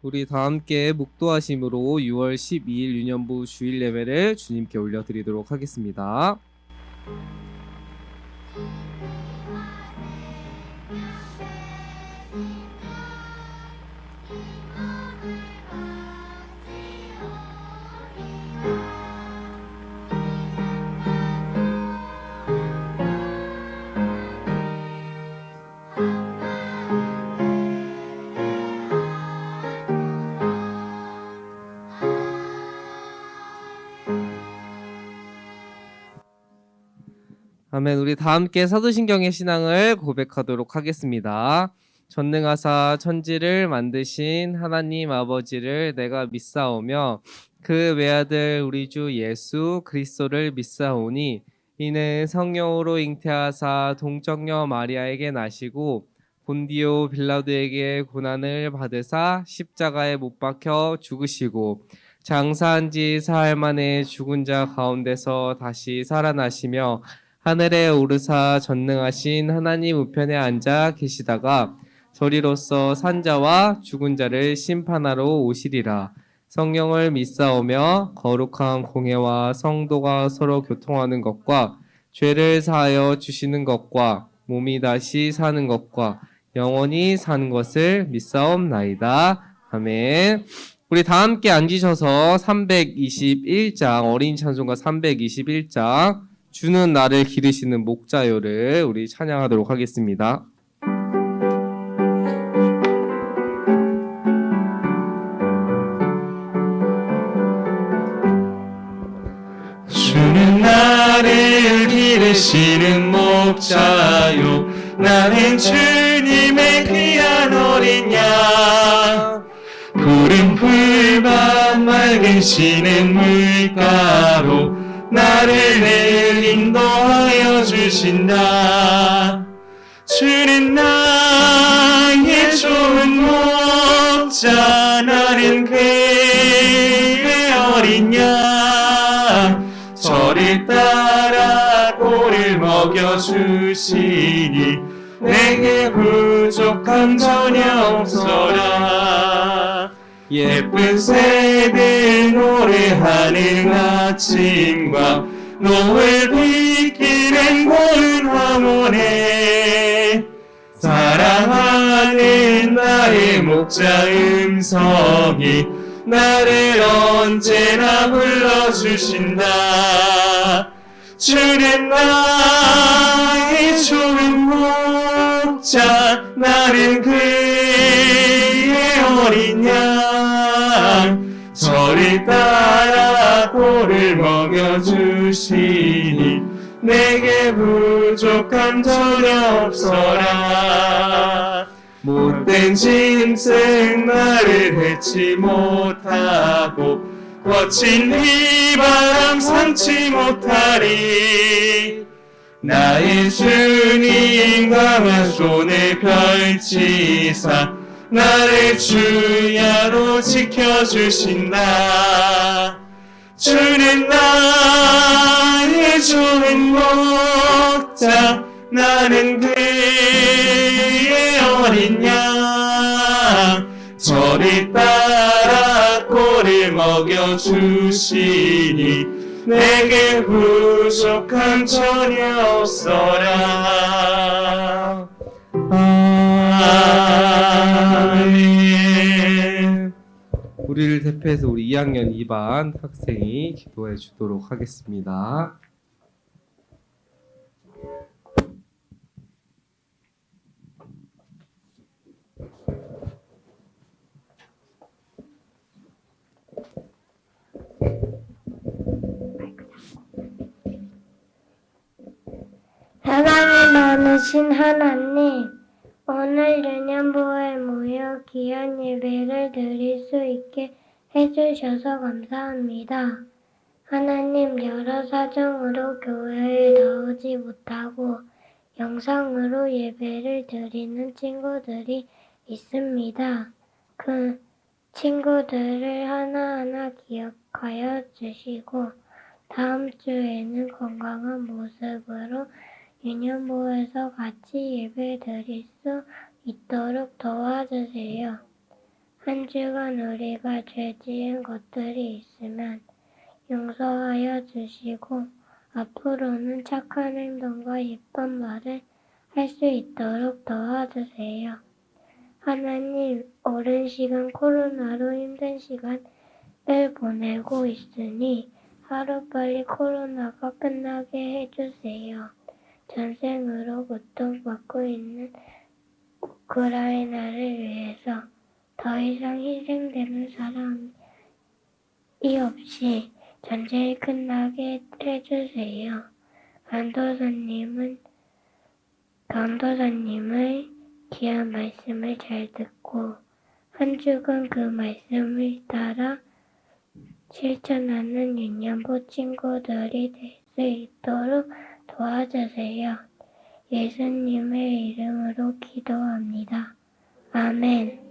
우리 다 함께 묵도하심으로 6월 12일 유년부 주일 예배를 주님께 올려드리도록 하겠습니다. 아멘. 우리 다 함께 사도신경의 신앙을 고백하도록 하겠습니다. 전능하사 천지를 만드신 하나님 아버지를 내가 믿사오며 그 외아들 우리 주 예수 그리스도를 믿사오니 이는 성령으로 잉태하사 동정녀 마리아에게 나시고 본디오 빌라도에게 고난을 받으사 십자가에 못 박혀 죽으시고 장사한 지 사흘 만에 죽은 자 가운데서 다시 살아나시며 하늘에 오르사 전능하신 하나님 우편에 앉아 계시다가 저리로서 산자와 죽은 자를 심판하러 오시리라. 성령을 믿사오며 거룩한 공회와 성도가 서로 교통하는 것과 죄를 사하여 주시는 것과 몸이 다시 사는 것과 영원히 사는 것을 믿사옵나이다. 아멘. 우리 다 함께 앉으셔서 321장 어린 찬송가 321장 주는 나를 기르시는 목자요를 우리 찬양하도록 하겠습니다. 주는 나를 기르시는 목자요 나는 주님의 귀한 어린 양 푸른 풀밭 맑은 시는 물가로 나를 늘 인도하여 주신다. 주는 나의 좋은 목자 나는 그의 어린 양 저를 따라 꼴을 먹여주시니 내게 부족함 전혀 없어라. 예쁜 새들 노래하는 아침과 노을 비키는 고운 황혼에 사랑하는 나의 목자 음성이 나를 언제나 불러주신다. 주는 나의 좋은 목자 나는 그의 어린 양 저를 따라 꼴을 먹여주시니 내게 부족함 전혀 없어라. 못된 짐승 나를 해치 못하고 거친 비바람 삼지 못하리. 나의 주님 강한 손을 펼치사 나를 주야로 지켜주신다. 주는 나의 좋은 목자 나는 그의 어린 양 저를 따라 꼴을 먹여주시니 내게 부족함 전혀 없어라. 아멘. 우리를 대표해서 우리 2학년 2반 학생이 기도해 주도록 하겠습니다. 사랑이 많으신 하나님, 오늘 유년부에 모여 귀한 예배를 드릴 수 있게 해주셔서 감사합니다. 하나님, 여러 사정으로 교회에 나오지 못하고 영상으로 예배를 드리는 친구들이 있습니다. 그 친구들을 하나하나 기억하여 주시고 다음 주에는 건강한 모습으로 유년부에서 같이 예배 드릴 수 있도록 도와주세요. 한 주간 우리가 죄 지은 것들이 있으면 용서하여 주시고 앞으로는 착한 행동과 예쁜 말을 할 수 있도록 도와주세요. 하나님, 오랜 시간 코로나로 힘든 시간을 보내고 있으니 하루빨리 코로나가 끝나게 해주세요. 전쟁으로 고통받고 있는 우크라이나를 위해서 더 이상 희생되는 사람이 없이 전쟁이 끝나게 해주세요. 강도사님의 귀한 말씀을 잘 듣고 한 주간 그 말씀을 따라 실천하는 유년부 친구들이 될 수 있도록 도와주세요. 예수님의 이름으로 기도합니다. 아멘.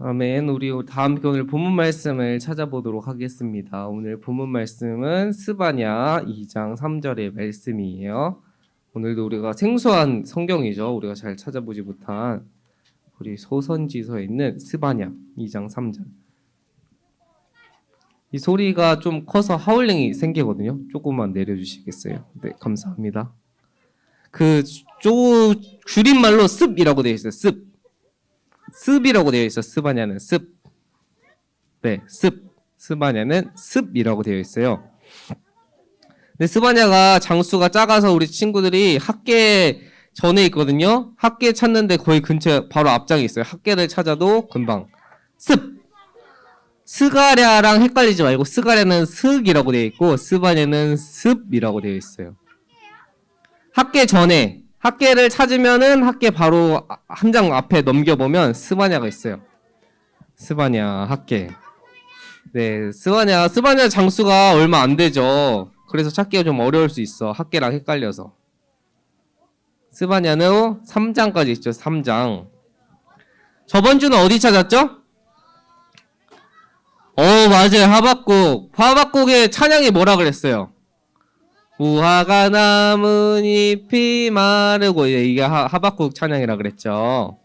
아멘. 우리 다음 오늘 본문 말씀을 찾아보도록 하겠습니다. 오늘 본문 말씀은 스바냐 2장 3절의 말씀이에요. 오늘도 우리가 생소한 성경이죠. 우리가 잘 찾아보지 못한 우리 소선지서에 있는 스바냐 2장 3절. 이 소리가 좀 커서 하울링이 생기거든요. 조금만 내려주시겠어요? 네, 감사합니다. 줄임말로 습이라고 되어 있어요. 습. 습이라고 되어 있어. 스바냐는 습. 네, 습. 스바냐는 습이라고 되어 있어요. 근데 스바냐가 장수가 작아서 우리 친구들이 학계 전에 있거든요. 학계 찾는데 거의 근처에 바로 앞장에 있어요. 학계를 찾아도 금방. 습. 스가랴랑 헷갈리지 말고 스가랴는 슥이라고 되어 있고 스바냐는 습이라고 되어 있어요. 학계 전에 학계를 찾으면은 학계 바로 한 장 앞에 넘겨보면 스바냐가 있어요. 스바냐 학계. 네, 스바냐 장수가 얼마 안 되죠. 그래서 찾기가 좀 어려울 수 있어. 학계랑 헷갈려서. 스바냐는 3장까지 있죠. 3장. 저번 주는 어디 찾았죠? 맞아요. 하박국의 찬양이 뭐라 그랬어요? 우화가 남은 잎이 마르고, 이게 하박국 찬양이라 그랬죠.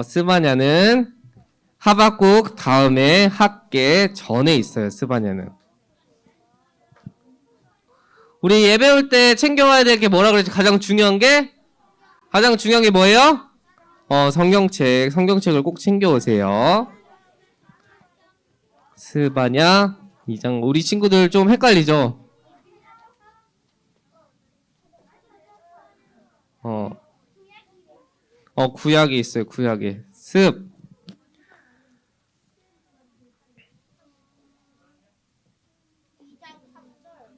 스바냐는 하박국 다음에 학계 전에 있어요. 스바냐는. 우리 예배 올 때 챙겨와야 될 게 뭐라 그랬지? 가장 중요한 게 뭐예요? 성경책을 꼭 챙겨오세요. 스바냐 2장. 우리 친구들 좀 헷갈리죠? 구약이 있어요. 구약에 습.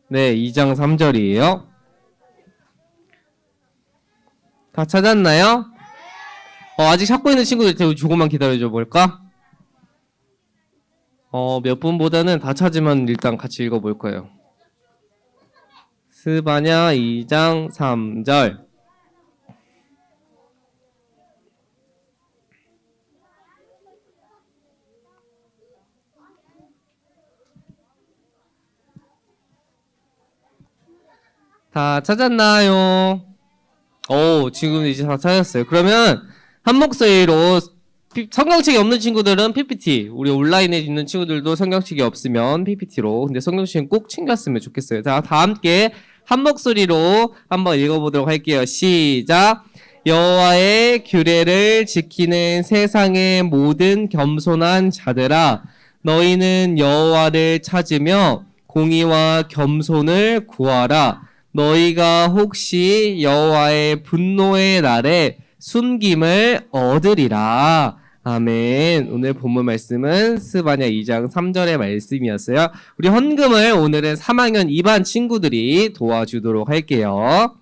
네, 2장 3절이에요. 다 찾았나요? 아직 찾고 있는 친구들 조금만 기다려줘 볼까? 몇 분보다는 다 찾으면 일단 같이 읽어볼 거예요. 스바냐 2장 3절. 다 찾았나요? 지금 이제 다 찾았어요. 그러면 한 목소리로 성경책이 없는 친구들은 PPT, 우리 온라인에 있는 친구들도 성경책이 없으면 PPT로, 근데 성경책은 꼭 챙겼으면 좋겠어요. 자, 다 함께 한 목소리로 한번 읽어보도록 할게요. 시작. 여호와의 규례를 지키는 세상의 모든 겸손한 자들아, 너희는 여호와를 찾으며 공의와 겸손을 구하라. 너희가 혹시 여호와의 분노의 날에 순김을 얻으리라. 아멘. 오늘 본문 말씀은 스바냐 2장 3절의 말씀이었어요. 우리 헌금을 오늘은 3학년 2반 친구들이 도와주도록 할게요.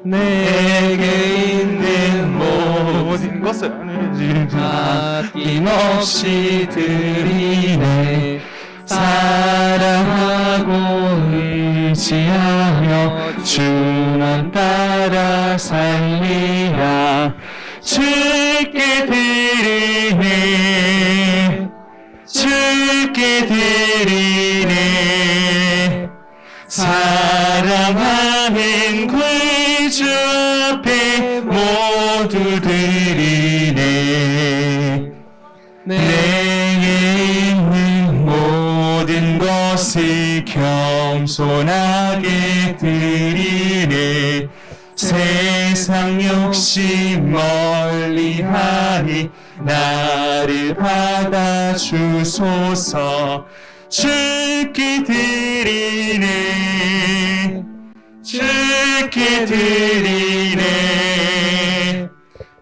내게 있는 모든 것을 아낌없이 드리네. 사랑하고 의지하며 주만 따라 살리라. 주께 드리네 주께 드리네 사랑하는 구주 앞에 모두 드리네 내게 있는 모든 것을 겸손하게 드리네 세상 욕심 멀리하니 나를 받아주소서 주께 드리네 주께 드리네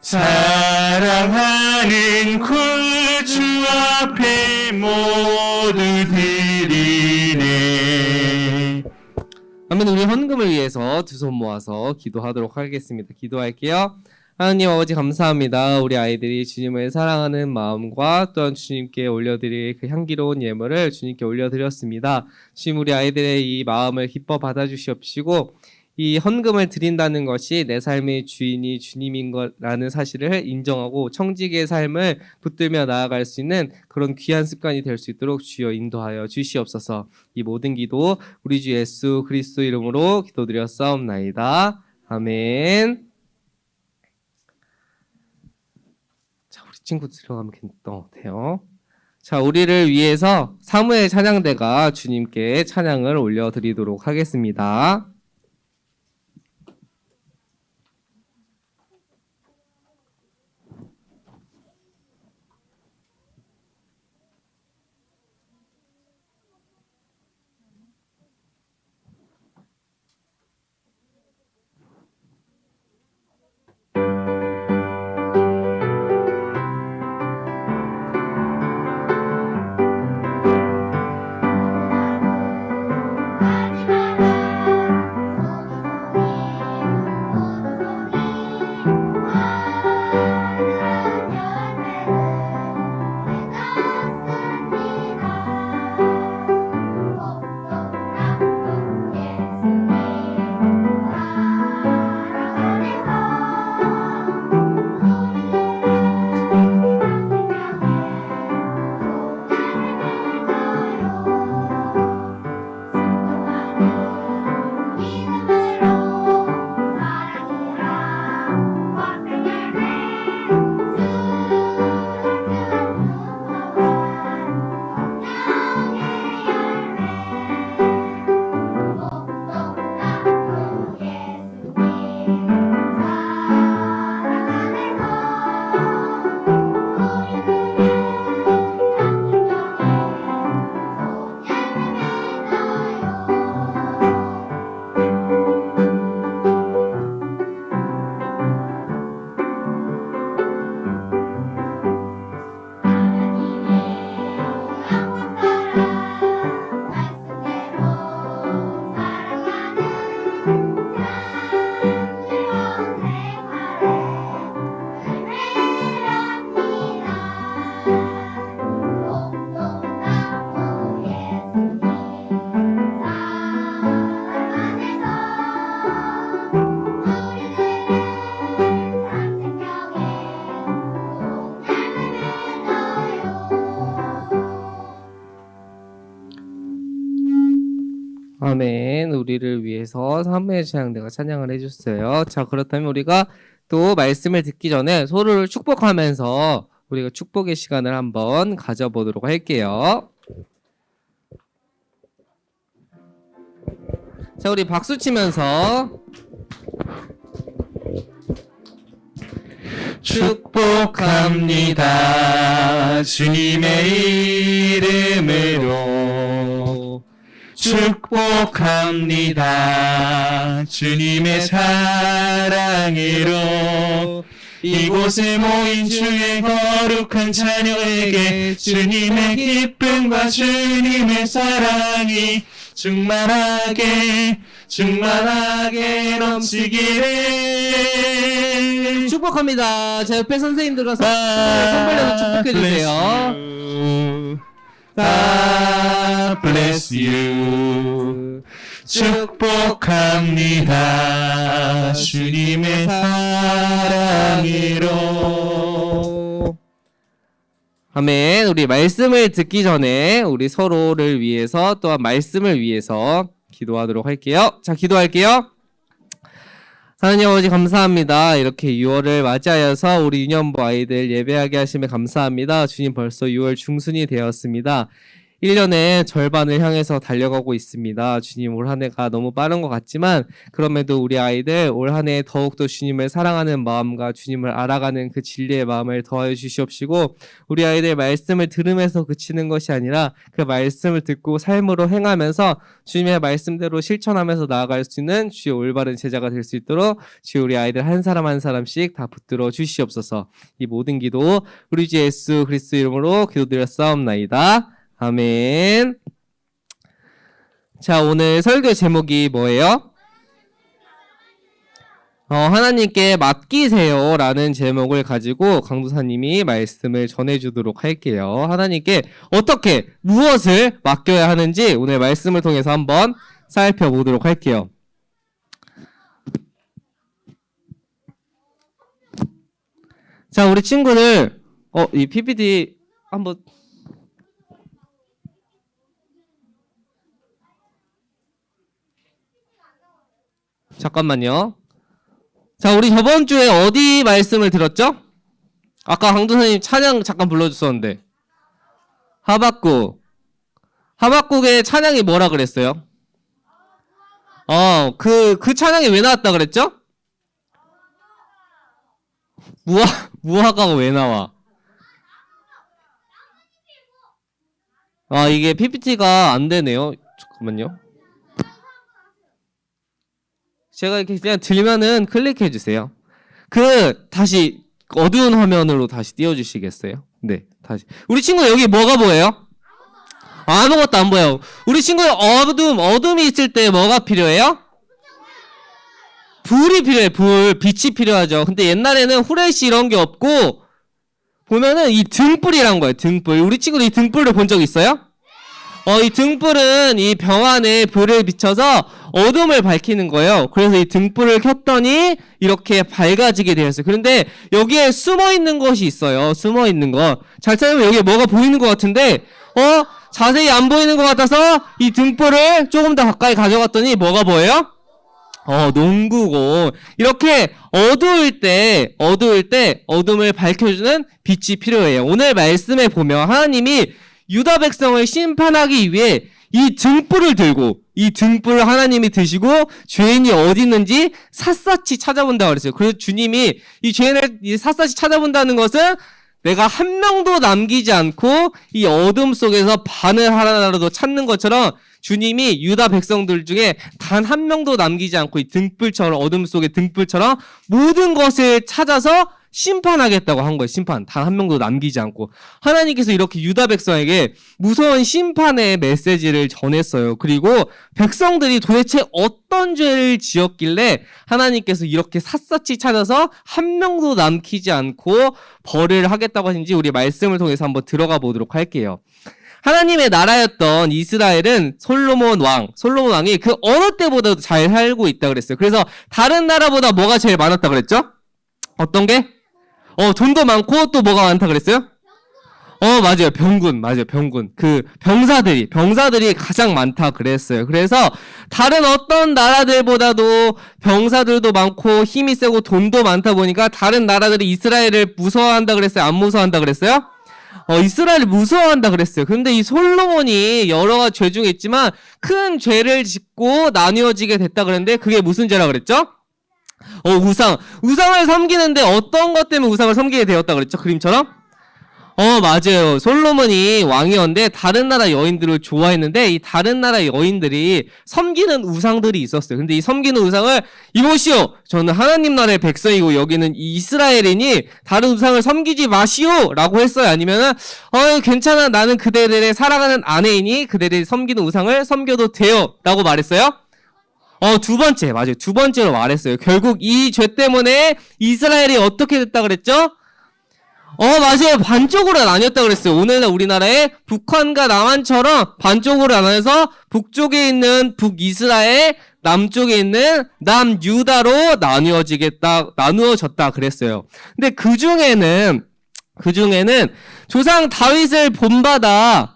사랑하는 구주 앞에 모두 드리네. 아멘. 우리 헌금을 위해서 두 손 모아서 기도하도록 하겠습니다. 기도할게요. 하나님 아버지 감사합니다. 우리 아이들이 주님을 사랑하는 마음과 또한 주님께 올려드릴 그 향기로운 예물을 주님께 올려드렸습니다. 주님 우리 아이들의 이 마음을 기뻐 받아주시옵시고 이 헌금을 드린다는 것이 내 삶의 주인이 주님인 거라는 사실을 인정하고 청지기의 삶을 붙들며 나아갈 수 있는 그런 귀한 습관이 될 수 있도록 주여 인도하여 주시옵소서. 이 모든 기도 우리 주 예수 그리스도 이름으로 기도드렸사옵나이다. 아멘. 자, 우리 친구 들어가면 돼요. 자, 우리를 위해서 사무엘 찬양대가 주님께 찬양을 올려드리도록 하겠습니다. 아멘. 우리를 위해서 사무엘 찬양대가 찬양을 해줬어요. 자, 그렇다면 우리가 또 말씀을 듣기 전에 서로를 축복하면서 우리가 축복의 시간을 한번 가져보도록 할게요. 자, 우리 박수 치면서 축복합니다. 주님의 이름으로 축복합니다. 주님의 사랑으로 이곳에 모인 주의 거룩한 자녀에게 주님의 기쁨과 주님의 사랑이 충만하게 넘치기를. 축복합니다. 자, 옆에 선생님들과 손 벌려서 축복해주세요. God bless you. 축복합니다. 주님의 사랑으로. 아멘. 우리 말씀을 듣기 전에 우리 서로를 위해서 또한 말씀을 위해서 기도하도록 할게요. 자, 기도할게요. 하나님 아버지 감사합니다. 이렇게 6월을 맞이하여서 우리 유년부 아이들 예배하게 하심에 감사합니다. 주님 벌써 6월 중순이 되었습니다. 1년의 절반을 향해서 달려가고 있습니다. 주님 올 한 해가 너무 빠른 것 같지만 그럼에도 우리 아이들 올 한 해 더욱더 주님을 사랑하는 마음과 주님을 알아가는 그 진리의 마음을 더하여 주시옵시고 우리 아이들 말씀을 들으면서 그치는 것이 아니라 그 말씀을 듣고 삶으로 행하면서 주님의 말씀대로 실천하면서 나아갈 수 있는 주의 올바른 제자가 될 수 있도록 주의 우리 아이들 한 사람 한 사람씩 다 붙들어 주시옵소서. 이 모든 기도 우리 주 예수 그리스도 이름으로 기도드렸사옵나이다. 아멘. 자, 오늘 설교 제목이 뭐예요? 하나님께 맡기세요 라는 제목을 가지고 강도사님이 말씀을 전해주도록 할게요. 하나님께 어떻게 무엇을 맡겨야 하는지 오늘 말씀을 통해서 한번 살펴보도록 할게요. 자, 우리 친구들 이 PPT 한번 잠깐만요. 자, 우리 저번 주에 어디 말씀을 들었죠? 아까 강도사님 찬양 잠깐 불러줬었는데 하박국의 찬양이 뭐라 그랬어요? 그 찬양이 왜 나왔다 그랬죠? 무화과가 왜 나와? 이게 PPT가 안 되네요. 잠깐만요. 제가 이렇게 그냥 들면은 클릭해 주세요. 다시 어두운 화면으로 다시 띄워주시겠어요? 네, 다시. 우리 친구 여기 뭐가 보여요? 아무것도 안 보여요. 우리 친구 어둠이 있을 때 뭐가 필요해요? 불이 필요해, 빛이 필요하죠. 근데 옛날에는 후레쉬 이런 게 없고, 보면은 이 등불이란 거예요, 등불. 우리 친구도 이 등불을 본 적 있어요? 이 등불은 이 병 안에 불을 비춰서 어둠을 밝히는 거예요. 그래서 이 등불을 켰더니 이렇게 밝아지게 되었어요. 그런데 여기에 숨어 있는 것이 있어요. 숨어 있는 거. 잘 찾으면 여기에 뭐가 보이는 것 같은데, 자세히 안 보이는 것 같아서 이 등불을 조금 더 가까이 가져갔더니 뭐가 보여요? 농구공. 이렇게 어두울 때 어둠을 밝혀주는 빛이 필요해요. 오늘 말씀에 보면 하나님이 유다 백성을 심판하기 위해 이 등불을 하나님이 드시고 죄인이 어디 있는지 샅샅이 찾아본다고 그랬어요. 그래서 주님이 이 죄인을 샅샅이 찾아본다는 것은 내가 한 명도 남기지 않고 이 어둠 속에서 바늘 하나라도 찾는 것처럼 주님이 유다 백성들 중에 단 한 명도 남기지 않고 이 등불처럼 어둠 속의 등불처럼 모든 것을 찾아서 심판하겠다고 한 거예요. 심판. 단 한 명도 남기지 않고. 하나님께서 이렇게 유다 백성에게 무서운 심판의 메시지를 전했어요. 그리고 백성들이 도대체 어떤 죄를 지었길래 하나님께서 이렇게 샅샅이 찾아서 한 명도 남기지 않고 벌을 하겠다고 하신지 우리 말씀을 통해서 한번 들어가 보도록 할게요. 하나님의 나라였던 이스라엘은 솔로몬 왕이 그 어느 때보다도 잘 살고 있다 그랬어요. 그래서 다른 나라보다 뭐가 제일 많았다 그랬죠? 어떤 게? 돈도 많고 또 뭐가 많다 그랬어요? 맞아요. 병군. 그 병사들이 가장 많다 그랬어요. 그래서 다른 어떤 나라들보다도 병사들도 많고 힘이 세고 돈도 많다 보니까 다른 나라들이 이스라엘을 무서워한다 그랬어요? 안 무서워한다 그랬어요? 이스라엘을 무서워한다 그랬어요. 근데 이 솔로몬이 여러 가지 죄 중에 있지만 큰 죄를 짓고 나뉘어지게 됐다 그랬는데 그게 무슨 죄라 그랬죠? 우상을 섬기는데 어떤 것 때문에 우상을 섬기게 되었다 그랬죠? 그림처럼? 맞아요. 솔로몬이 왕이었는데 다른 나라 여인들을 좋아했는데 이 다른 나라 여인들이 섬기는 우상들이 있었어요. 근데 이 섬기는 우상을 이보시오. 저는 하나님 나라의 백성이고 여기는 이스라엘이니 다른 우상을 섬기지 마시오 라고 했어요. 아니면은 괜찮아. 나는 그대들의 사랑하는 아내이니 그대들이 섬기는 우상을 섬겨도 돼요 라고 말했어요. 두 번째. 맞아요. 두 번째로 말했어요. 결국 이 죄 때문에 이스라엘이 어떻게 됐다 그랬죠? 맞아요. 반쪽으로 나뉘었다 그랬어요. 오늘날 우리나라의 북한과 남한처럼 반쪽으로 나눠서 북쪽에 있는 북이스라엘, 남쪽에 있는 남유다로 나누어졌다 그랬어요. 근데 그 중에는 조상 다윗을 본받아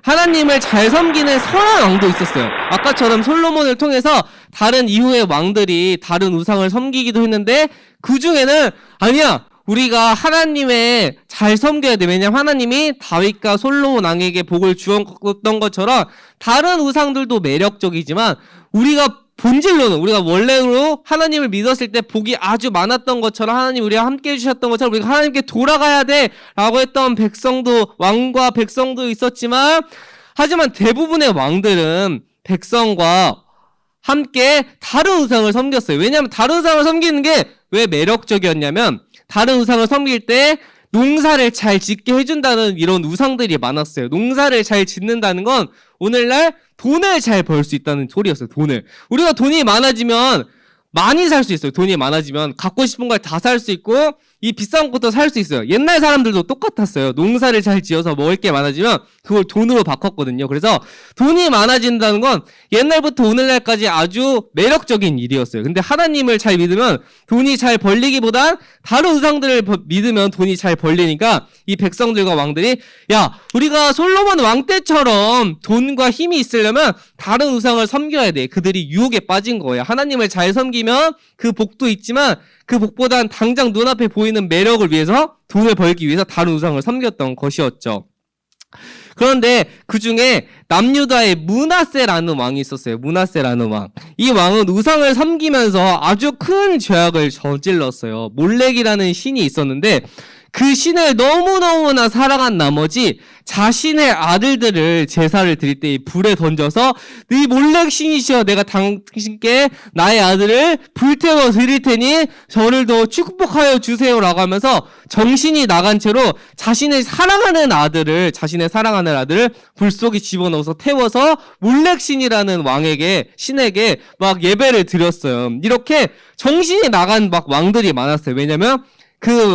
하나님을 잘 섬기는 선한 왕도 있었어요. 아까처럼 솔로몬을 통해서 다른 이후의 왕들이 다른 우상을 섬기기도 했는데 그 중에는 아니야. 우리가 하나님의 잘 섬겨야 돼. 왜냐면 하나님이 다윗과 솔로몬 왕에게 복을 주었던 것처럼 다른 우상들도 매력적이지만 우리가 본질로는 우리가 원래로 하나님을 믿었을 때 복이 아주 많았던 것처럼 하나님 우리와 함께 해주셨던 것처럼 우리가 하나님께 돌아가야 돼 라고 했던 왕과 백성도 있었지만 하지만 대부분의 왕들은 백성과 함께 다른 우상을 섬겼어요. 왜냐하면 다른 우상을 섬기는 게 왜 매력적이었냐면 다른 우상을 섬길 때 농사를 잘 짓게 해준다는 이런 우상들이 많았어요. 농사를 잘 짓는다는 건 오늘날 돈을 잘 벌 수 있다는 소리였어요. 우리가 돈이 많아지면 많이 살 수 있어요. 돈이 많아지면 갖고 싶은 걸 다 살 수 있고 이 비싼 것도 살 수 있어요. 옛날 사람들도 똑같았어요. 농사를 잘 지어서 먹을 게 많아지면 그걸 돈으로 바꿨거든요. 그래서 돈이 많아진다는 건 옛날부터 오늘날까지 아주 매력적인 일이었어요. 근데 하나님을 잘 믿으면 돈이 잘 벌리기보단 다른 우상들을 믿으면 돈이 잘 벌리니까 이 백성들과 왕들이 야, 우리가 솔로몬 왕 때처럼 돈과 힘이 있으려면 다른 우상을 섬겨야 돼. 그들이 유혹에 빠진 거예요. 하나님을 잘 섬기면 그 복도 있지만 그 복보단 당장 눈앞에 보이는 매력을 위해서 돈을 벌기 위해서 다른 우상을 섬겼던 것이었죠. 그런데 그 중에 남유다의 므낫세라는 왕이 있었어요. 므낫세라는 왕. 이 왕은 우상을 섬기면서 아주 큰 죄악을 저질렀어요. 몰렉이라는 신이 있었는데 그 신을 너무너무나 사랑한 나머지 자신의 아들들을 제사를 드릴 때 불에 던져서 네 몰렉 신이시여 내가 당신께 나의 아들을 불태워 드릴 테니 저를 더 축복하여 주세요라고 하면서 정신이 나간 채로 자신의 사랑하는 아들을 불 속에 집어넣어서 태워서 몰렉 신이라는 신에게 막 예배를 드렸어요. 이렇게 정신이 나간 막 왕들이 많았어요. 왜냐면 그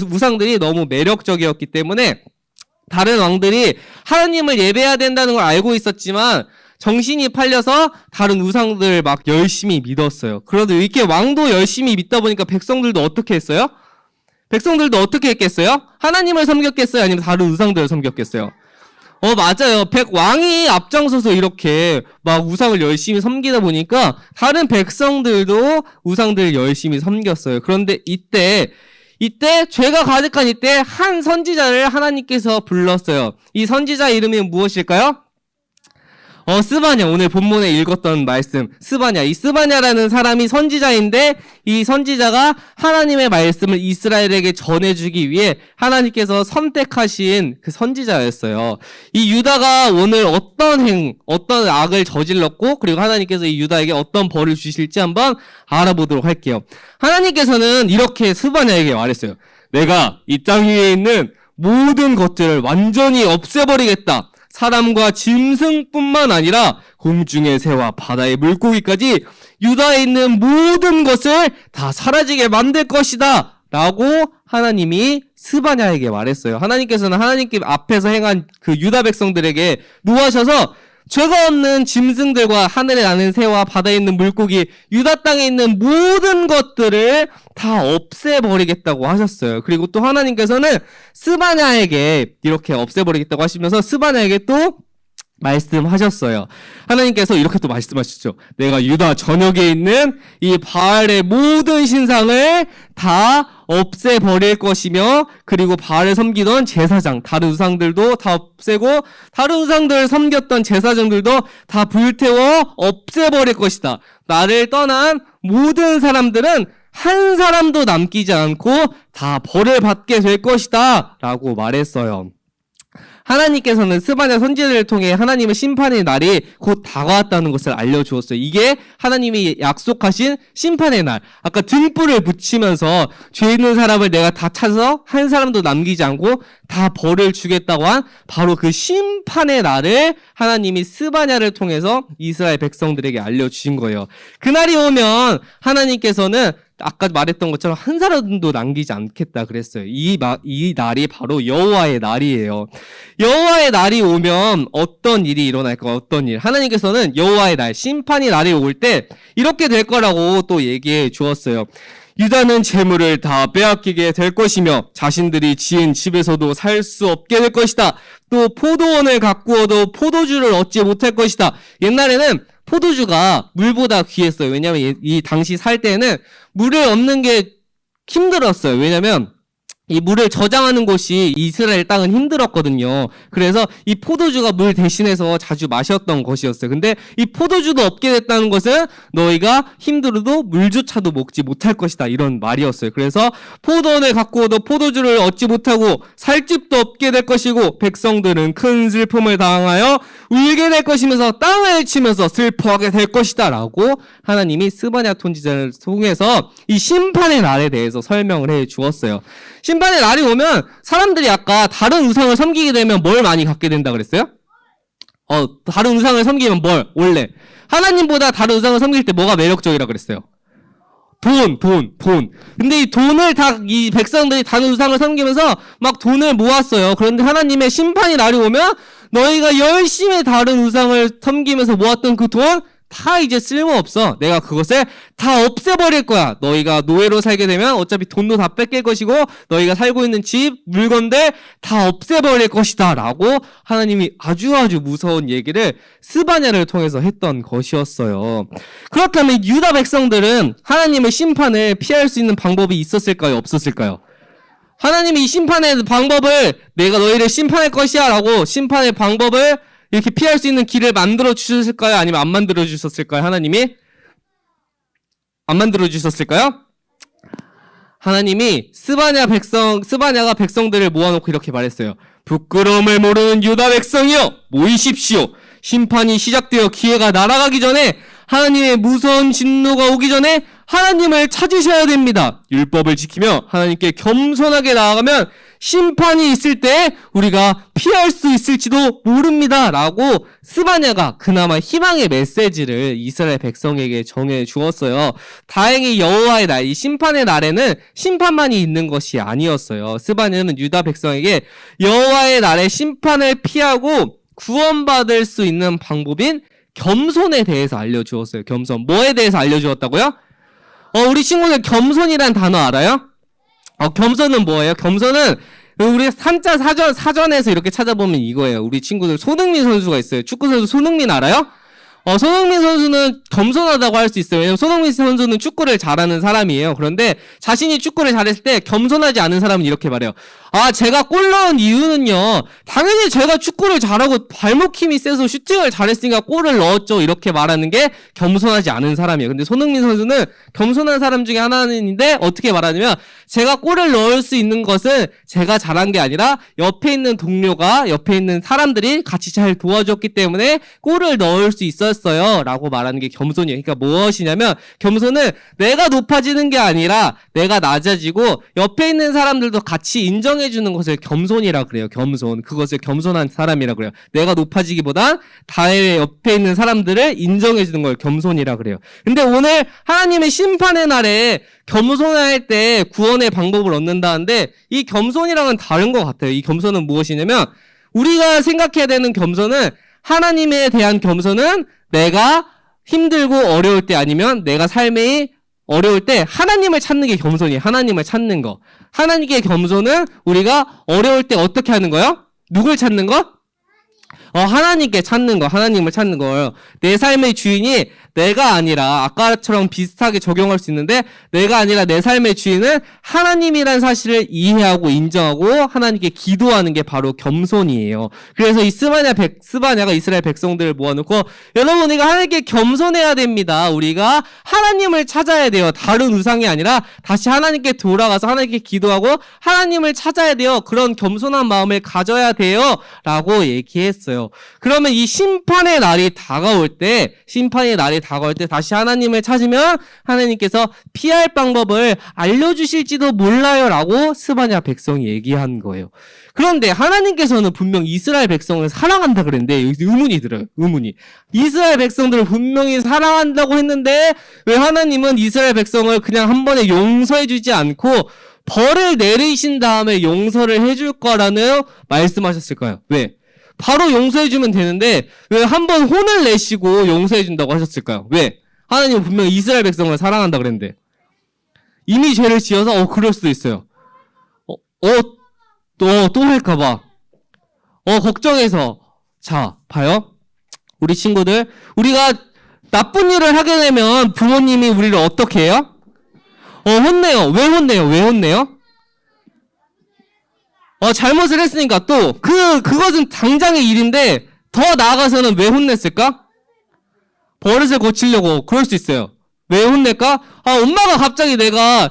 우상들이 너무 매력적이었기 때문에 다른 왕들이 하나님을 예배해야 된다는 걸 알고 있었지만 정신이 팔려서 다른 우상들 막 열심히 믿었어요. 그런데 이렇게 왕도 열심히 믿다 보니까 백성들도 어떻게 했어요? 백성들도 어떻게 했겠어요? 하나님을 섬겼겠어요? 아니면 다른 우상들을 섬겼겠어요? 맞아요. 왕이 앞장서서 이렇게 막 우상을 열심히 섬기다 보니까 다른 백성들도 우상들을 열심히 섬겼어요. 그런데 이때 죄가 가득한 이때 한 선지자를 하나님께서 불렀어요. 이 선지자 이름이 무엇일까요? 스바냐. 오늘 본문에 읽었던 말씀. 스바냐. 이 스바냐라는 사람이 선지자인데 이 선지자가 하나님의 말씀을 이스라엘에게 전해주기 위해 하나님께서 선택하신 그 선지자였어요. 이 유다가 오늘 어떤 악을 저질렀고 그리고 하나님께서 이 유다에게 어떤 벌을 주실지 한번 알아보도록 할게요. 하나님께서는 이렇게 스바냐에게 말했어요. 내가 이 땅 위에 있는 모든 것들을 완전히 없애버리겠다. 사람과 짐승뿐만 아니라 공중의 새와 바다의 물고기까지 유다에 있는 모든 것을 다 사라지게 만들 것이다 라고 하나님이 스바냐에게 말했어요. 하나님께서는 하나님께 앞에서 행한 그 유다 백성들에게 노하셔서 죄가 없는 짐승들과 하늘에 나는 새와 바다에 있는 물고기, 유다 땅에 있는 모든 것들을 다 없애버리겠다고 하셨어요. 그리고 또 하나님께서는 스바냐에게 이렇게 없애버리겠다고 하시면서 스바냐에게 또 말씀하셨어요. 하나님께서 이렇게 또 말씀하시죠. 내가 유다 전역에 있는 이 바알의 모든 신상을 다 없애버릴 것이며 그리고 바알을 섬기던 제사장, 다른 우상들도 다 없애고 다른 우상들을 섬겼던 제사장들도 다 불태워 없애버릴 것이다. 나를 떠난 모든 사람들은 한 사람도 남기지 않고 다 벌을 받게 될 것이다 라고 말했어요. 하나님께서는 스바냐 선지자를 통해 하나님의 심판의 날이 곧 다가왔다는 것을 알려주었어요. 이게 하나님이 약속하신 심판의 날. 아까 등불을 붙이면서 죄 있는 사람을 내가 다 찾아서 한 사람도 남기지 않고 다 벌을 주겠다고 한 바로 그 심판의 날을 하나님이 스바냐를 통해서 이스라엘 백성들에게 알려주신 거예요. 그날이 오면 하나님께서는 아까 말했던 것처럼 한 사람도 남기지 않겠다 그랬어요. 이 날이 바로 여호와의 날이에요. 여호와의 날이 오면 어떤 일이 일어날까? 어떤 일? 하나님께서는 여호와의 날, 심판의 날이 올 때 이렇게 될 거라고 또 얘기해 주었어요. 유다는 재물을 다 빼앗기게 될 것이며 자신들이 지은 집에서도 살 수 없게 될 것이다. 또 포도원을 가꾸어도 포도주를 얻지 못할 것이다. 옛날에는 포도주가 물보다 귀했어요. 왜냐하면 이 당시 살 때는 물을 얻는 게 힘들었어요. 왜냐하면 이 물을 저장하는 곳이 이스라엘 땅은 힘들었거든요. 그래서 이 포도주가 물 대신해서 자주 마셨던 것이었어요. 근데 이 포도주도 없게 됐다는 것은 너희가 힘들어도 물조차도 먹지 못할 것이다. 이런 말이었어요. 그래서 포도원을 가꾸어도 포도주를 얻지 못하고 살 집도 없게 될 것이고 백성들은 큰 슬픔을 당하여 울게 될 것이면서 땅을 치면서 슬퍼하게 될 것이다. 라고 하나님이 스바냐 선지자를 통해서 이 심판의 날에 대해서 설명을 해 주었어요. 심판의 날이 오면 사람들이 아까 다른 우상을 섬기게 되면 뭘 많이 갖게 된다 그랬어요? 다른 우상을 섬기면 뭘? 원래 하나님보다 다른 우상을 섬길 때 뭐가 매력적이라 그랬어요? 돈. 근데 이 돈을 이 백성들이 다른 우상을 섬기면서 막 돈을 모았어요. 그런데 하나님의 심판의 날이 오면 너희가 열심히 다른 우상을 섬기면서 모았던 그 돈 다 이제 쓸모없어. 내가 그것을 다 없애버릴 거야. 너희가 노예로 살게 되면 어차피 돈도 다 뺏길 것이고 너희가 살고 있는 집, 물건들 다 없애버릴 것이다. 라고 하나님이 아주 무서운 얘기를 스바냐를 통해서 했던 것이었어요. 그렇다면 유다 백성들은 하나님의 심판을 피할 수 있는 방법이 있었을까요? 없었을까요? 하나님이 이 심판의 방법을 내가 너희를 심판할 것이야 라고 심판의 방법을 이렇게 피할 수 있는 길을 만들어 주셨을까요? 아니면 안 만들어 주셨을까요? 하나님이? 안 만들어 주셨을까요? 하나님이 스바냐가 백성들을 모아놓고 이렇게 말했어요. 부끄러움을 모르는 유다 백성이여 모이십시오. 심판이 시작되어 기회가 날아가기 전에 하나님의 무서운 진노가 오기 전에 하나님을 찾으셔야 됩니다. 율법을 지키며 하나님께 겸손하게 나아가면 심판이 있을 때 우리가 피할 수 있을지도 모릅니다. 라고 스바냐가 그나마 희망의 메시지를 이스라엘 백성에게 정해 주었어요. 다행히 여호와의 날, 이 심판의 날에는 심판만이 있는 것이 아니었어요. 스바냐는 유다 백성에게 여호와의 날에 심판을 피하고 구원받을 수 있는 방법인 겸손에 대해서 알려주었어요. 겸손. 뭐에 대해서 알려주었다고요? 우리 친구들 겸손이란 단어 알아요? 겸손은 뭐예요? 겸손은 우리 산자 사전에서 이렇게 찾아보면 이거예요. 우리 친구들 손흥민 선수가 있어요. 축구 선수 손흥민 알아요? 손흥민 선수는 겸손하다고 할 수 있어요. 왜냐면 손흥민 선수는 축구를 잘하는 사람이에요. 그런데 자신이 축구를 잘했을 때 겸손하지 않은 사람은 이렇게 말해요. 제가 골 넣은 이유는요. 당연히 제가 축구를 잘하고 발목 힘이 세서 슈팅을 잘했으니까 골을 넣었죠. 이렇게 말하는 게 겸손하지 않은 사람이에요. 근데 손흥민 선수는 겸손한 사람 중에 하나인데 어떻게 말하냐면 제가 골을 넣을 수 있는 것은 제가 잘한 게 아니라 옆에 있는 동료가 옆에 있는 사람들이 같이 잘 도와줬기 때문에 골을 넣을 수 있었어요. 라고 말하는 게 겸손이에요. 그러니까 무엇이냐면 겸손은 내가 높아지는 게 아니라 내가 낮아지고 옆에 있는 사람들도 같이 인정해주는 것을 겸손이라 그래요. 겸손. 그것을 겸손한 사람이라 그래요. 내가 높아지기보단 다의 옆에 있는 사람들을 인정해주는 걸 겸손이라 그래요. 근데 오늘 하나님의 심판의 날에 겸손할 때 구원의 방법을 얻는다는데 이 겸손이랑은 다른 것 같아요. 이 겸손은 무엇이냐면 우리가 생각해야 되는 겸손은 하나님에 대한 겸손은 내가 힘들고 어려울 때 아니면 내가 삶이 어려울 때 하나님을 찾는 게 겸손이에요. 하나님을 찾는 거. 하나님께 겸손은 우리가 어려울 때 어떻게 하는 거요? 누굴 찾는 거? 하나님께 찾는 거, 하나님을 찾는 거예요. 내 삶의 주인이 내가 아니라 아까처럼 비슷하게 적용할 수 있는데 내가 아니라 내 삶의 주인은 하나님이란 사실을 이해하고 인정하고 하나님께 기도하는 게 바로 겸손이에요. 그래서 이 스바냐가 이스라엘 백성들을 모아놓고 여러분 우리가 하나님께 겸손해야 됩니다. 우리가 하나님을 찾아야 돼요. 다른 우상이 아니라 다시 하나님께 돌아가서 하나님께 기도하고 하나님을 찾아야 돼요. 그런 겸손한 마음을 가져야 돼요. 라고 얘기했어요. 그러면 이 심판의 날이 다가올 때 다시 하나님을 찾으면 하나님께서 피할 방법을 알려주실지도 몰라요. 라고 스바냐 백성이 얘기한 거예요. 그런데 하나님께서는 분명 이스라엘 백성을 사랑한다 그랬는데 여기서 의문이 들어요. 의문이. 이스라엘 백성들을 분명히 사랑한다고 했는데 왜 하나님은 이스라엘 백성을 그냥 한 번에 용서해주지 않고 벌을 내리신 다음에 용서를 해줄 거라는 말씀하셨을까요? 왜? 바로 용서해주면 되는데 왜 한 번 혼을 내시고 용서해준다고 하셨을까요? 왜? 하나님은 분명히 이스라엘 백성을 사랑한다 그랬는데 이미 죄를 지어서 그럴 수도 있어요. 또 할까봐 걱정해서. 자, 봐요. 우리 친구들, 우리가 나쁜 일을 하게 되면 부모님이 우리를 어떻게 해요? 혼내요. 왜 혼내요? 잘못을 했으니까 또 그것은 당장의 일인데 더 나아가서는 왜 혼냈을까? 버릇을 고치려고. 그럴 수 있어요. 왜 혼낼까? 엄마가 갑자기 내가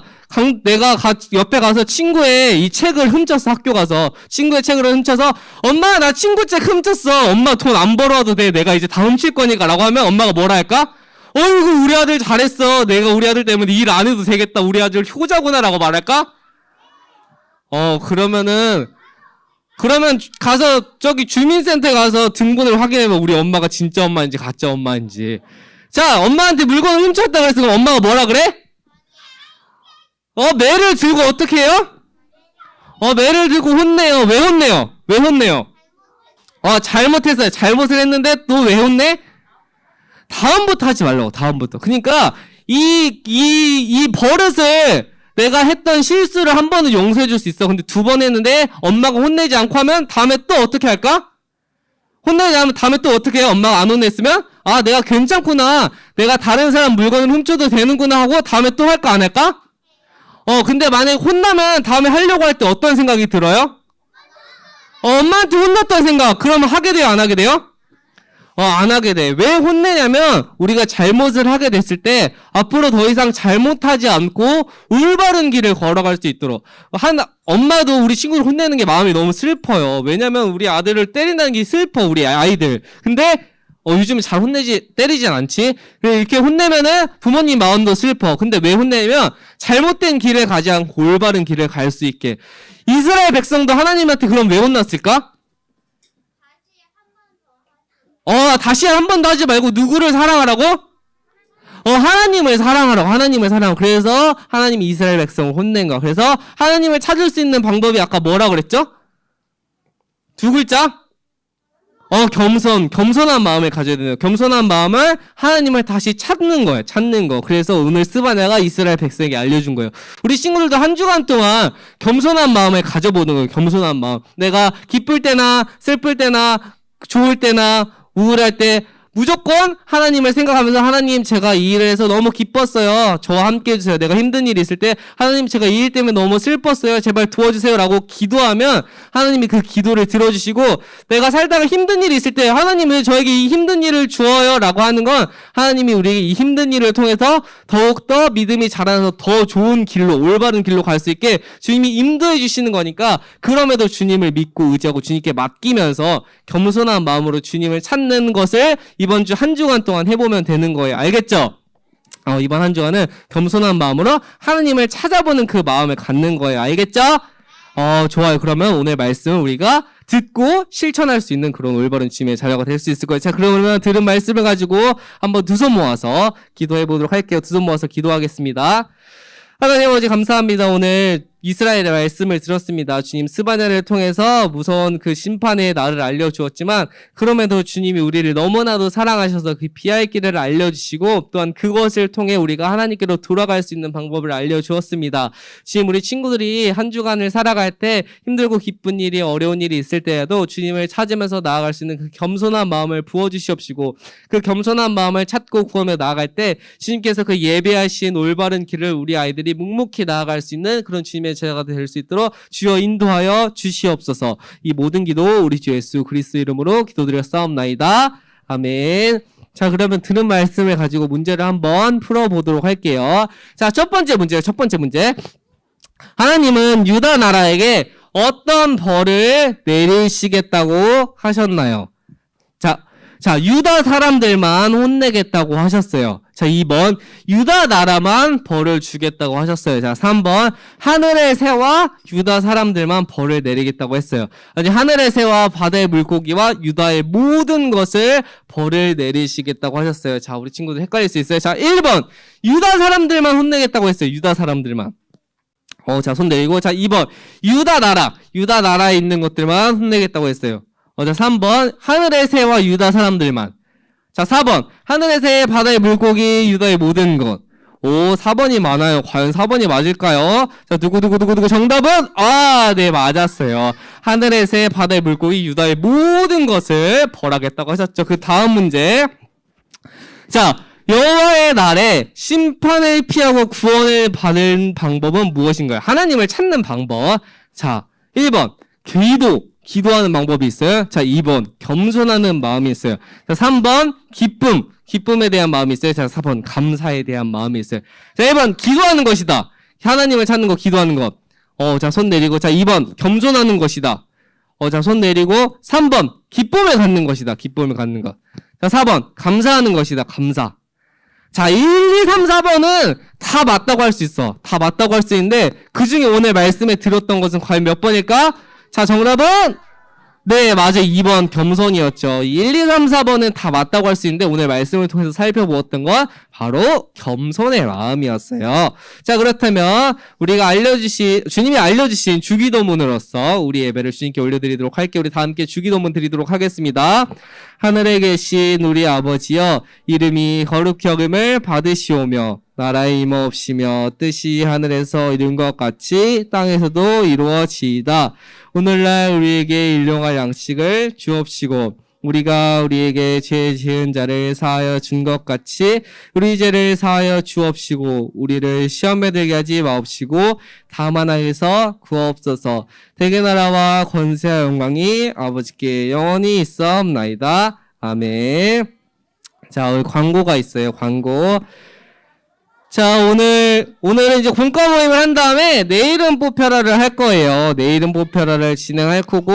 옆에 가서 친구의 이 책을 훔쳤어. 학교 가서 친구의 책을 훔쳐서 엄마 나 친구 책 훔쳤어. 엄마 돈 안 벌어와도 돼. 내가 이제 다 훔칠 거니까 라고 하면 엄마가 뭐라 할까? 어이구 우리 아들 잘했어. 내가 우리 아들 때문에 일 안 해도 되겠다. 우리 아들 효자구나 라고 말할까? 그러면 가서 저기 주민센터에 가서 등본을 확인해보면 우리 엄마가 진짜 엄마인지 가짜 엄마인지. 자, 엄마한테 물건을 훔쳤다 그랬어. 그럼 엄마가 뭐라 그래? 매를 들고 어떻게 해요? 매를 들고 혼내요. 왜 혼내요? 잘못했어요. 잘못을 했는데 또 왜 혼내? 다음부터 하지 말라고, 다음부터. 그러니까 이 버릇을 내가 했던 실수를 한 번은 용서해 줄 수 있어. 근데 두 번 했는데 엄마가 혼내지 않고 하면 다음에 또 어떻게 할까? 혼내지 않으면 다음에 또 어떻게 해요? 엄마가 안 혼냈으면 내가 괜찮구나. 내가 다른 사람 물건을 훔쳐도 되는구나 하고 다음에 또 할까 안 할까? 근데 만약에 혼나면 다음에 하려고 할 때 어떤 생각이 들어요? 엄마한테 혼났다는 생각. 그러면 하게 돼요? 안 하게 돼요? 안 하게 돼. 왜 혼내냐면 우리가 잘못을 하게 됐을 때 앞으로 더 이상 잘못하지 않고 올바른 길을 걸어갈 수 있도록. 엄마도 우리 친구를 혼내는 게 마음이 너무 슬퍼요. 왜냐면 우리 아들을 때린다는 게 슬퍼, 우리 아이들. 근데 요즘에 잘 때리진 않지? 이렇게 혼내면은 부모님 마음도 슬퍼. 근데 왜 혼내냐면 잘못된 길을 가지 않고 올바른 길을 갈 수 있게. 이스라엘 백성도 하나님한테 그럼 왜 혼났을까? 다시 한 번 더 하지 말고 누구를 사랑하라고? 하나님을 사랑하라고. 그래서 하나님이 이스라엘 백성을 혼낸 거야. 그래서 하나님을 찾을 수 있는 방법이 아까 뭐라 그랬죠? 두 글자? 겸손한 마음을 가져야 되는 거예요. 겸손한 마음을 하나님을 다시 찾는 거. 그래서 오늘 스바냐가 이스라엘 백성에게 알려준 거예요. 우리 친구들도 한 주간 동안 겸손한 마음을 가져보는 거예요. 겸손한 마음. 내가 기쁠 때나 슬플 때나 좋을 때나 우울할 때 무조건 하나님을 생각하면서 하나님 제가 이 일을 해서 너무 기뻤어요. 저와 함께 해주세요. 내가 힘든 일이 있을 때 하나님 제가 이 일 때문에 너무 슬펐어요. 제발 도와주세요. 라고 기도하면 하나님이 그 기도를 들어주시고 내가 살다가 힘든 일이 있을 때 하나님 왜 저에게 이 힘든 일을 주어요? 라고 하는 건 하나님이 우리에게 이 힘든 일을 통해서 더욱더 믿음이 자라나서 더 좋은 길로 올바른 길로 갈 수 있게 주님이 인도해 주시는 거니까 그럼에도 주님을 믿고 의지하고 주님께 맡기면서 겸손한 마음으로 주님을 찾는 것을 이번 주 한 주간 동안 해보면 되는 거예요. 알겠죠? 이번 한 주간은 겸손한 마음으로 하나님을 찾아보는 그 마음을 갖는 거예요. 알겠죠? 좋아요. 그러면 오늘 말씀은 우리가 듣고 실천할 수 있는 그런 올바른 주님의 자녀가 될 수 있을 거예요. 자, 그러면 들은 말씀을 가지고 한번 두 손 모아서 기도해 보도록 할게요. 두 손 모아서 기도하겠습니다. 하나님 아버지 감사합니다. 오늘 이스라엘의 말씀을 들었습니다. 주님 스바냐를 통해서 무서운 그 심판의 날을 알려주었지만 그럼에도 주님이 우리를 너무나도 사랑하셔서 그 피할 길을 알려주시고 또한 그것을 통해 우리가 하나님께로 돌아갈 수 있는 방법을 알려주었습니다. 지금 우리 친구들이 한 주간을 살아갈 때 힘들고 기쁜 일이 어려운 일이 있을 때에도 주님을 찾으면서 나아갈 수 있는 그 겸손한 마음을 부어주시옵시고 그 겸손한 마음을 찾고 구하며 나아갈 때 주님께서 그 예배하신 올바른 길을 우리 아이들이 묵묵히 나아갈 수 있는 그런 주님의 제자가 될 수 있도록 주여 인도하여 주시옵소서. 이 모든 기도 우리 주 예수 그리스도 이름으로 기도드렸사옵나이다. 아멘. 자, 그러면 들은 말씀을 가지고 문제를 한번 풀어보도록 할게요. 자, 첫 번째 문제. 하나님은 유다 나라에게 어떤 벌을 내리시겠다고 하셨나요? 자, 유다 사람들만 혼내겠다고 하셨어요. 자, 2번, 유다 나라만 벌을 주겠다고 하셨어요. 자, 3번, 하늘의 새와 유다 사람들만 벌을 내리겠다고 했어요. 아니, 하늘의 새와 바다의 물고기와 유다의 모든 것을 벌을 내리시겠다고 하셨어요. 자, 우리 친구들 헷갈릴 수 있어요. 자, 1번, 유다 사람들만 혼내겠다고 했어요. 유다 사람들만. 자, 손 내리고. 자, 2번, 유다 나라에 있는 것들만 혼내겠다고 했어요. 자, 3번, 하늘의 새와 유다 사람들만. 자, 4번, 하늘의 새, 바다의 물고기, 유다의 모든 것. 4번이 많아요. 과연 4번이 맞을까요? 자, 누구, 정답은? 네, 맞았어요. 하늘의 새, 바다의 물고기, 유다의 모든 것을 벌하겠다고 하셨죠. 그 다음 문제. 자, 여호와의 날에 심판을 피하고 구원을 받는 방법은 무엇인가요? 하나님을 찾는 방법. 자, 1번, 기도하는 방법이 있어요. 자, 2번, 겸손하는 마음이 있어요. 자, 3번, 기쁨에 대한 마음이 있어요. 자, 4번, 감사에 대한 마음이 있어요. 자, 1번, 기도하는 것이다. 하나님을 찾는 거, 기도하는 것. 자, 손 내리고. 자, 2번, 겸손하는 것이다. 자, 손 내리고. 3번, 기쁨을 갖는 것이다. 기쁨을 갖는 것. 자, 4번, 감사하는 것이다. 감사. 자, 1, 2, 3, 4번은 다 맞다고 할 수 있어. 다 맞다고 할 수 있는데, 그 중에 오늘 말씀에 들었던 것은 과연 몇 번일까? 자, 정답은? 네, 맞아요. 2번 겸손이었죠. 1, 2, 3, 4번은 다 맞다고 할 수 있는데 오늘 말씀을 통해서 살펴보았던 건 바로 겸손의 마음이었어요. 자, 그렇다면 우리가 주님이 알려주신 주기도문으로서 우리 예배를 주님께 올려드리도록 할게요. 우리 다 함께 주기도문 드리도록 하겠습니다. 하늘에 계신 우리 아버지여, 이름이 거룩히 여김을 받으시오며 나라의 임하옵시며 뜻이 하늘에서 이룬 것 같이 땅에서도 이루어지이다. 오늘날 우리에게 일용할 양식을 주옵시고 우리가 우리에게 죄 지은 자를 사하여 준 것 같이 우리 죄를 사하여 주옵시고 우리를 시험에 들게 하지 마옵시고 다만 하에서 구하옵소서. 대개 나라와 권세와 영광이 아버지께 영원히 있사옵나이다. 아멘. 자, 오늘 광고가 있어요. 광고. 자, 오늘은 이제 공과 모임을 한 다음에 내일은 뽑혀라를 할 거예요. 내일은 뽑혀라를 진행할 거고,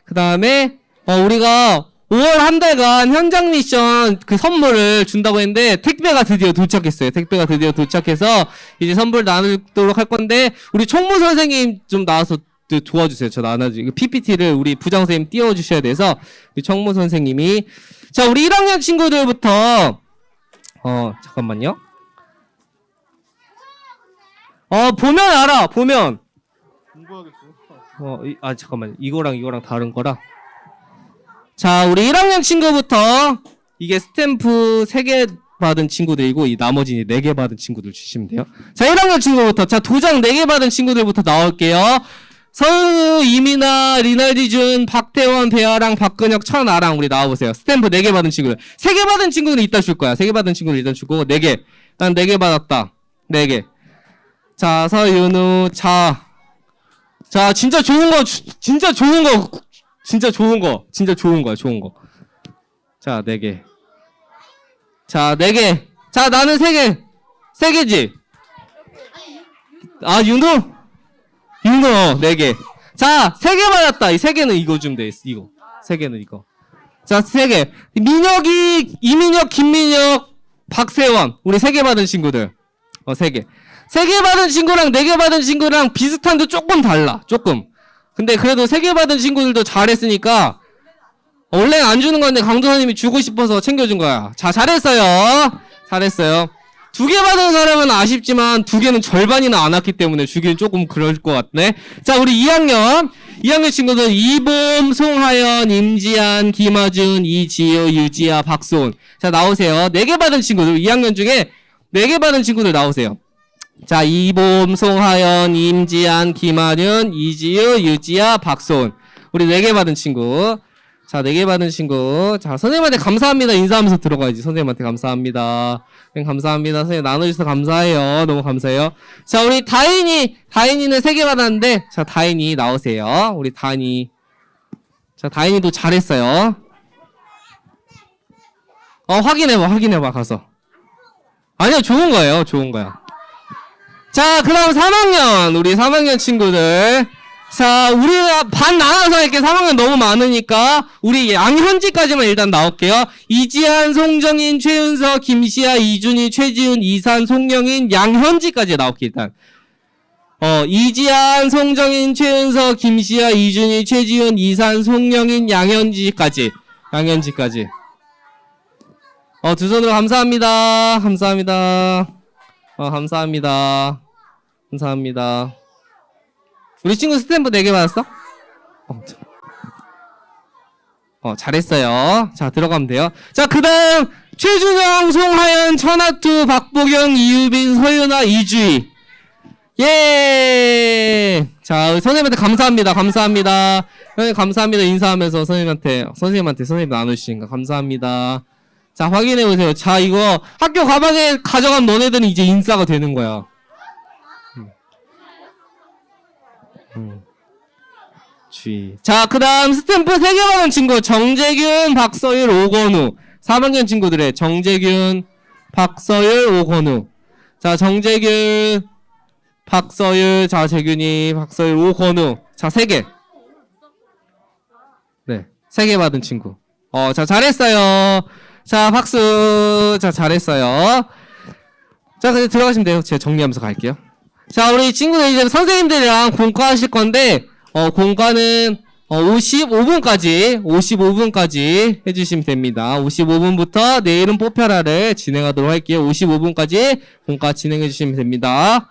그 다음에, 우리가 5월 한 달간 현장 미션 그 선물을 준다고 했는데, 택배가 드디어 도착했어요. 택배가 드디어 도착해서, 이제 선물 나누도록 할 건데, 우리 총무 선생님 좀 나와서 도와주세요. 저 나눠주세요. PPT를 우리 부장 선생님 띄워주셔야 돼서, 우리 총무 선생님이. 자, 우리 1학년 친구들부터, 잠깐만요. 보면 알아, 보면. 공부하겠어. 잠깐만. 이거랑 다른 거라. 자, 우리 1학년 친구부터, 이게 스탬프 3개 받은 친구들이고, 이 나머지 4개 받은 친구들 주시면 돼요. 자, 1학년 친구부터, 자, 도장 4개 받은 친구들부터 나올게요. 서은우, 이민아, 리날디준, 박태원, 배아랑, 박근혁, 천아랑, 우리 나와보세요. 스탬프 4개 받은 친구들. 3개 받은 친구들은 이따 줄 거야. 3개 받은 친구들 일단 주고, 4개. 난 4개 받았다. 4개. 자, 서윤우, 자, 진짜 좋은 거. 자, 4개. 자, 4개. 자, 나는 3개. 3개지? 윤우, 4개. 자, 3개 받았다. 이 3개는 이거 주면 돼. 이거. 3개는 이거. 자, 3개. 민혁이, 이민혁, 김민혁, 박세원. 우리 3개 받은 친구들. 3개. 3개 받은 친구랑 4개 받은 친구랑 비슷한데 조금 달라. 조금. 근데 그래도 3개 받은 친구들도 잘했으니까 원래는 안 주는 건데 강도사님이 주고 싶어서 챙겨준 거야. 자, 잘했어요. 두 개 받은 사람은 아쉽지만 두 개는 절반이나 안 왔기 때문에 주기는 조금 그럴 것 같네. 자, 우리 2학년 친구들 이봄, 송하연, 임지한, 김하준, 이지효, 유지아, 박소은. 자, 나오세요. 4개 받은 친구들 2학년 중에 4개 받은 친구들 나오세요. 자, 이봄, 송하연, 임지한, 김하준, 이지효, 유지아, 박소은. 우리 4개 받은 친구. 자, 4개 받은 친구. 자, 선생님한테 감사합니다. 인사하면서 들어가야지. 선생님한테 감사합니다. 선생님 감사합니다. 선생님 나눠주셔서 감사해요. 너무 감사해요. 자, 우리 다인이는 3개 받았는데, 자, 다인이 나오세요. 우리 다인이. 자, 다인이도 잘했어요. 확인해봐, 가서. 아니요, 좋은 거예요. 좋은 거야. 자, 그럼 3학년. 우리 3학년 친구들. 자, 우리가 반 나눠서 할게. 3학년 너무 많으니까 우리 양현지까지만 일단 나올게요. 이지한, 송정인, 최윤서, 김시아, 이준희, 최지훈, 이산, 송영인, 양현지까지 나올게 일단. 이지한, 송정인, 최윤서, 김시아, 이준희, 최지훈, 이산, 송영인, 양현지까지. 두 손으로 감사합니다. 감사합니다. 우리 친구 스탬프 4개 받았어? 잘했어요. 자, 들어가면 돼요. 자, 그 다음, 최준영, 송하연, 천하투, 박보경, 이유빈, 서윤아, 이주희. 예! 자, 선생님한테 감사합니다. 선생님 감사합니다. 인사하면서 선생님 나누시니까 감사합니다. 자, 확인해보세요. 자, 이거 학교 가방에 가져간 너네들은 이제 인싸가 되는 거야. 주의. 자, 그 다음 스탬프 3개 받은 친구 정재균, 박서율, 오건우. 3학년 친구들의 정재균, 박서율, 오건우. 자, 정재균, 박서율, 자, 재균이, 박서율, 오건우. 자, 3개. 네, 3개 받은 친구. 자, 잘했어요. 자, 박수. 자, 잘했어요. 자, 그냥 들어가시면 돼요. 제가 정리하면서 갈게요. 자, 우리 친구들 이제 선생님들이랑 공과하실 건데, 공과는 55분까지 해주시면 됩니다. 55분부터 내일은 뽑혀라를 진행하도록 할게요. 55분까지 공과 진행해주시면 됩니다.